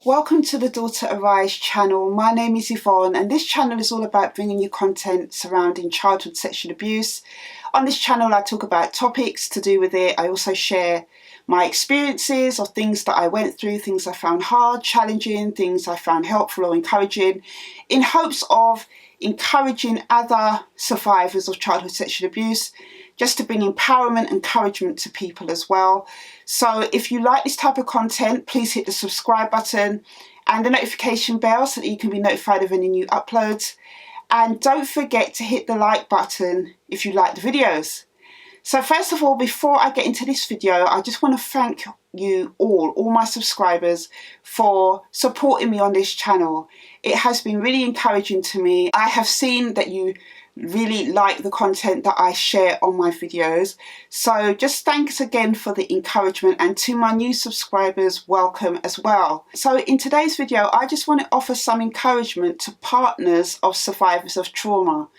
Welcome to the Daughter Arise channel. My name is Yvonne and this channel is all about bringing you content surrounding childhood sexual abuse. On this channel I talk about topics to do with it. I also share my experiences of things that I went through, things I found hard, challenging, things I found helpful or encouraging, in hopes of encouraging other survivors of childhood sexual abuse, just to bring empowerment and encouragement to people as well. So if you like this type of content, please hit the subscribe button and the notification bell so that you can be notified of any new uploads. And don't forget to hit the like button if you like the videos. So first of all, before I get into this video, I just want to thank you all my subscribers, for supporting me on this channel. It has been really encouraging to me. I have seen that you really like the content that I share on my videos. So just thanks again for the encouragement, and to my new subscribers, welcome as well. So in today's video, I just want to offer some encouragement to partners of survivors of trauma.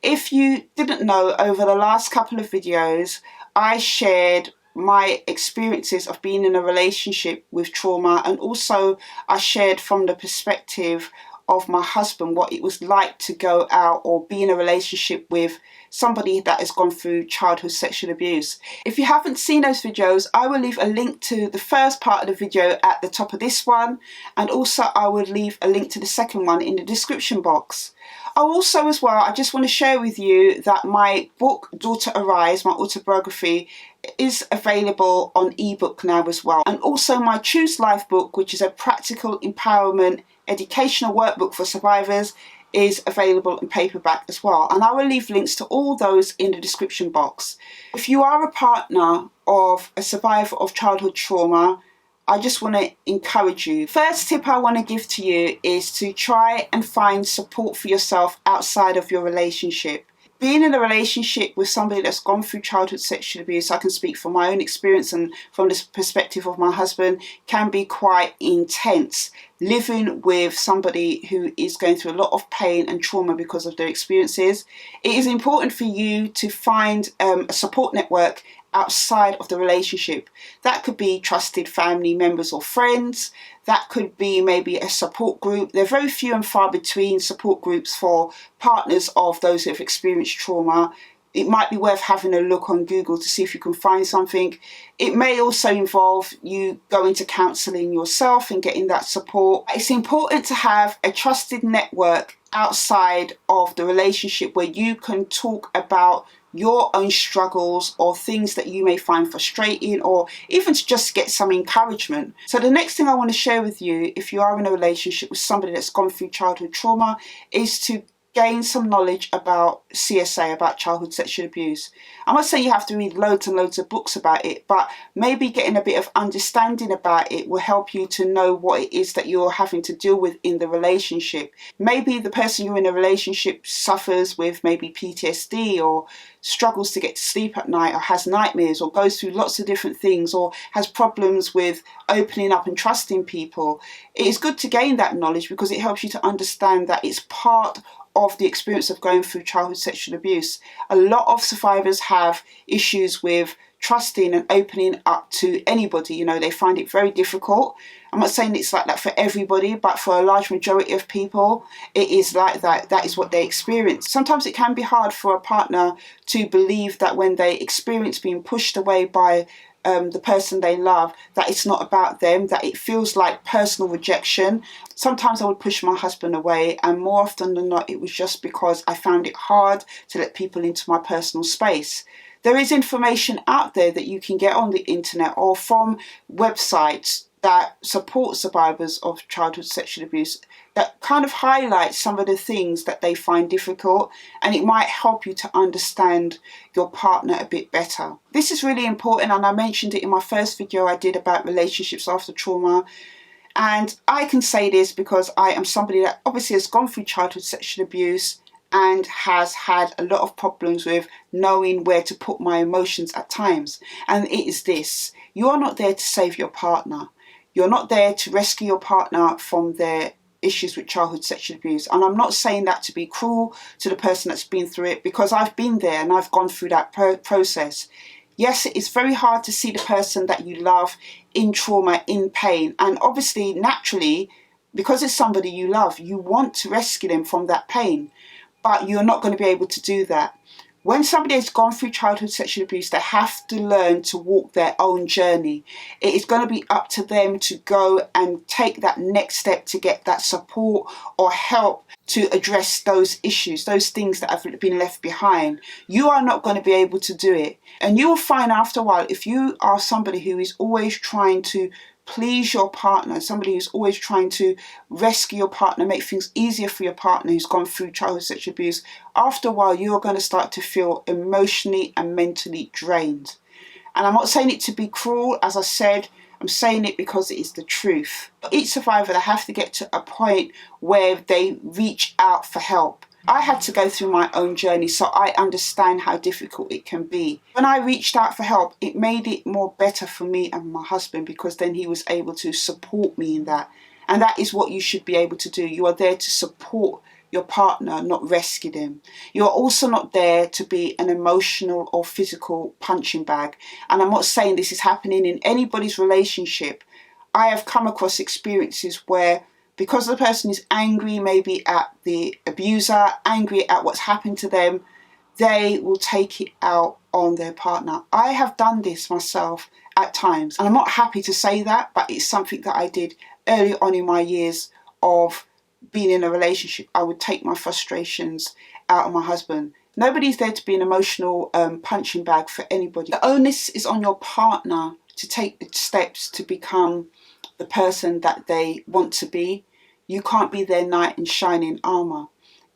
If you didn't know, over the last couple of videos, I shared my experiences of being in a relationship with trauma, and also I shared from the perspective of my husband what it was like to go out or be in a relationship with somebody that has gone through childhood sexual abuse. If you haven't seen those videos, I will leave a link to the first part of the video at the top of this one, and also I will leave a link to the second one in the description box. Also as well, I just want to share with you that my book Daughter Arise, my autobiography, is available on ebook now as well, and also my Choose Life book, which is a practical empowerment educational workbook for survivors, is available in paperback as well, and I will leave links to all those in the description box. If you are a partner of a survivor of childhood trauma, I just want to encourage you. First tip I want to give to you is to try and find support for yourself outside of your relationship. Being in a relationship with somebody that's gone through childhood sexual abuse, I can speak from my own experience and from the perspective of my husband, can be quite intense. Living with somebody who is going through a lot of pain and trauma because of their experiences, it is important for you to find a support network outside of the relationship. That could be trusted family members or friends. That could be maybe a support group. They're very few and far between support groups for partners of those who have experienced trauma. It might be worth having a look on Google to see if you can find something. It may also involve you going to counselling yourself and getting that support. It's important to have a trusted network outside of the relationship where you can talk about your own struggles or things that you may find frustrating, or even to just get some encouragement. So the next thing I want to share with you, if you are in a relationship with somebody that's gone through childhood trauma, is to gain some knowledge about CSA, about childhood sexual abuse. I'm not saying you have to read loads and loads of books about it, but maybe getting a bit of understanding about it will help you to know what it is that you're having to deal with in the relationship. Maybe the person you're in a relationship suffers with maybe PTSD, or struggles to get to sleep at night, or has nightmares, or goes through lots of different things, or has problems with opening up and trusting people. It is good to gain that knowledge because it helps you to understand that it's part of the experience of going through childhood sexual abuse. A lot of survivors have issues with trusting and opening up to anybody. You know, they find it very difficult. I'm not saying it's like that for everybody, but for a large majority of people, it is like that. That is what they experience. Sometimes it can be hard for a partner to believe that when they experience being pushed away by the person they love, that it's not about them, that it feels like personal rejection. Sometimes I would push my husband away, and more often than not it was just because I found it hard to let people into my personal space. There is information out there that you can get on the internet or from websites that support survivors of childhood sexual abuse, that kind of highlight some of the things that they find difficult, and it might help you to understand your partner a bit better. This is really important, and I mentioned it in my first video I did about relationships after trauma. And I can say this because I am somebody that obviously has gone through childhood sexual abuse and has had a lot of problems with knowing where to put my emotions at times. And it is this: you are not there to save your partner. You're not there to rescue your partner from their issues with childhood sexual abuse. And I'm not saying that to be cruel to the person that's been through it, because I've been there and I've gone through that process. Yes, it is very hard to see the person that you love in trauma, in pain. And obviously, naturally, because it's somebody you love, you want to rescue them from that pain. But you're not going to be able to do that. When somebody has gone through childhood sexual abuse, they have to learn to walk their own journey. It is going to be up to them to go and take that next step to get that support or help to address those issues, those things that have been left behind. You are not going to be able to do it. And you will find after a while, if you are somebody who is always trying to please your partner, somebody who's always trying to rescue your partner, make things easier for your partner who's gone through childhood sexual abuse, after a while you're going to start to feel emotionally and mentally drained. And I'm not saying it to be cruel, as I said, I'm saying it because it is the truth. Each survivor, they have to get to a point where they reach out for help. I had to go through my own journey, so I understand how difficult it can be. When I reached out for help, it made it more better for me and my husband, because then he was able to support me in that. And that is what you should be able to do. You are there to support your partner, not rescue them. You're also not there to be an emotional or physical punching bag. And I'm not saying this is happening in anybody's relationship. I have come across experiences where, because the person is angry maybe at the abuser, angry at what's happened to them, they will take it out on their partner. I have done this myself at times, and I'm not happy to say that, but it's something that I did early on in my years of being in a relationship. I would take my frustrations out on my husband. Nobody's there to be an emotional punching bag for anybody. The onus is on your partner to take the steps to become the person that they want to be. You can't be their knight in shining armour.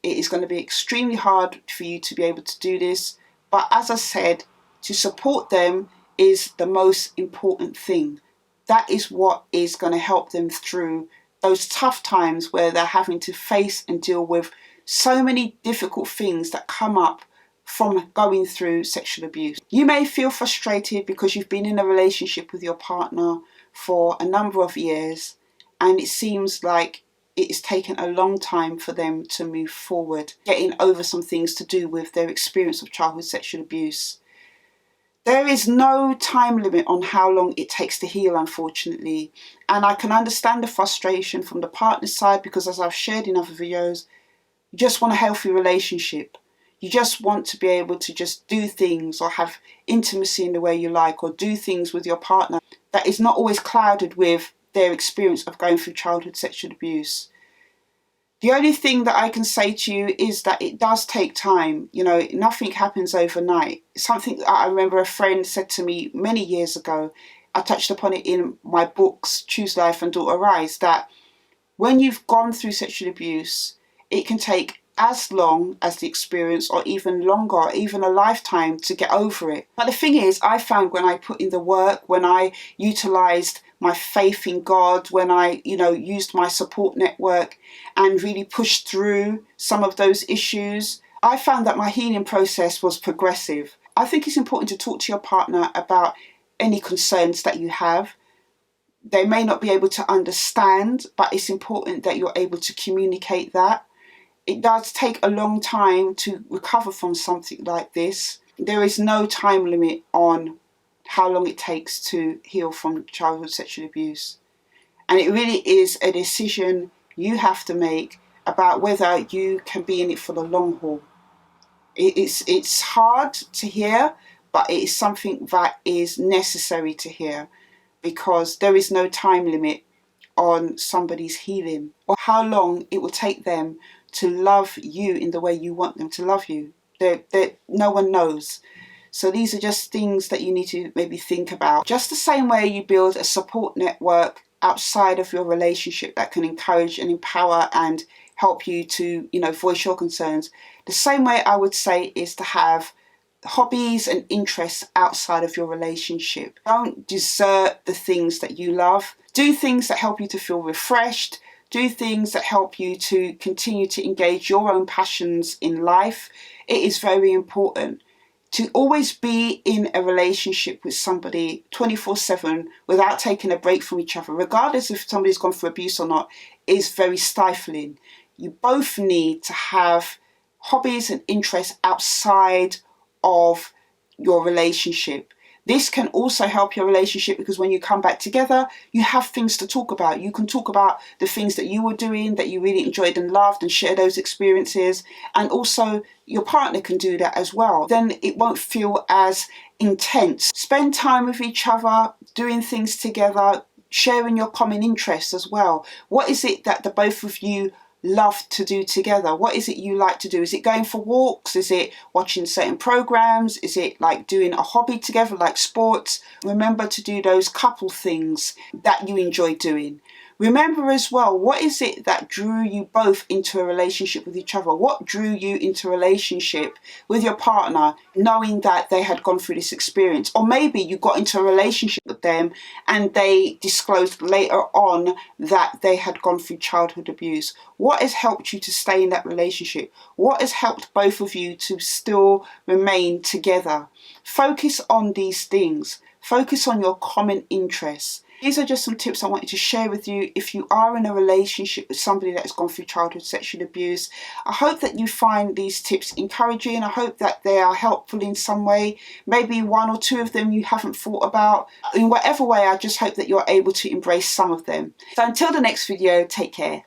It is going to be extremely hard for you to be able to do this. But as I said, to support them is the most important thing. That is what is going to help them through those tough times where they're having to face and deal with so many difficult things that come up from going through sexual abuse. You may feel frustrated because you've been in a relationship with your partner for a number of years, and it seems like it has taken a long time for them to move forward, getting over some things to do with their experience of childhood sexual abuse. There is no time limit on how long it takes to heal, unfortunately. And I can understand the frustration from the partner's side, because as I've shared in other videos, you just want a healthy relationship. You just want to be able to just do things or have intimacy in the way you like, or do things with your partner that is not always clouded with their experience of going through childhood sexual abuse. The only thing that I can say to you is that it does take time. You know, nothing happens overnight. Something that I remember a friend said to me many years ago, I touched upon it in my books, Choose Life and Daughter Rise, that when you've gone through sexual abuse, it can take as long as the experience, or even longer, or even a lifetime to get over it. But the thing is, I found when I put in the work, when I utilised my faith in God, when I, used my support network and really pushed through some of those issues, I found that my healing process was progressive. I think it's important to talk to your partner about any concerns that you have. They may not be able to understand, but it's important that you're able to communicate that. It does take a long time to recover from something like this. There is no time limit on how long it takes to heal from childhood sexual abuse. And it really is a decision you have to make about whether you can be in it for the long haul. It's hard to hear, but it is something that is necessary to hear, because there is no time limit on somebody's healing or how long it will take them to love you in the way you want them to love you. No one knows. So these are just things that you need to maybe think about. Just the same way you build a support network outside of your relationship that can encourage and empower and help you to, voice your concerns. The same way I would say is to have hobbies and interests outside of your relationship. Don't desert the things that you love. Do things that help you to feel refreshed. Do things that help you to continue to engage your own passions in life. It is very important to always be in a relationship with somebody 24/7 without taking a break from each other, regardless if somebody's gone through abuse or not, is very stifling. You both need to have hobbies and interests outside of your relationship. This can also help your relationship because when you come back together, you have things to talk about. You can talk about the things that you were doing that you really enjoyed and loved and share those experiences. And also your partner can do that as well. Then it won't feel as intense. Spend time with each other, doing things together, sharing your common interests as well. What is it that the both of you love to do together? What is it you like to do? Is it going for walks? Is it watching certain programs? Is it like doing a hobby together like sports? Remember to do those couple things that you enjoy doing. Remember as well, what is it that drew you both into a relationship with each other? What drew you into a relationship with your partner, knowing that they had gone through this experience? Or maybe you got into a relationship with them and they disclosed later on that they had gone through childhood abuse. What has helped you to stay in that relationship? What has helped both of you to still remain together? Focus on these things. Focus on your common interests. These are just some tips I wanted to share with you if you are in a relationship with somebody that has gone through childhood sexual abuse. I hope that you find these tips encouraging. I hope that they are helpful in some way. Maybe one or two of them you haven't thought about. In whatever way, I just hope that you're able to embrace some of them. So until the next video, take care.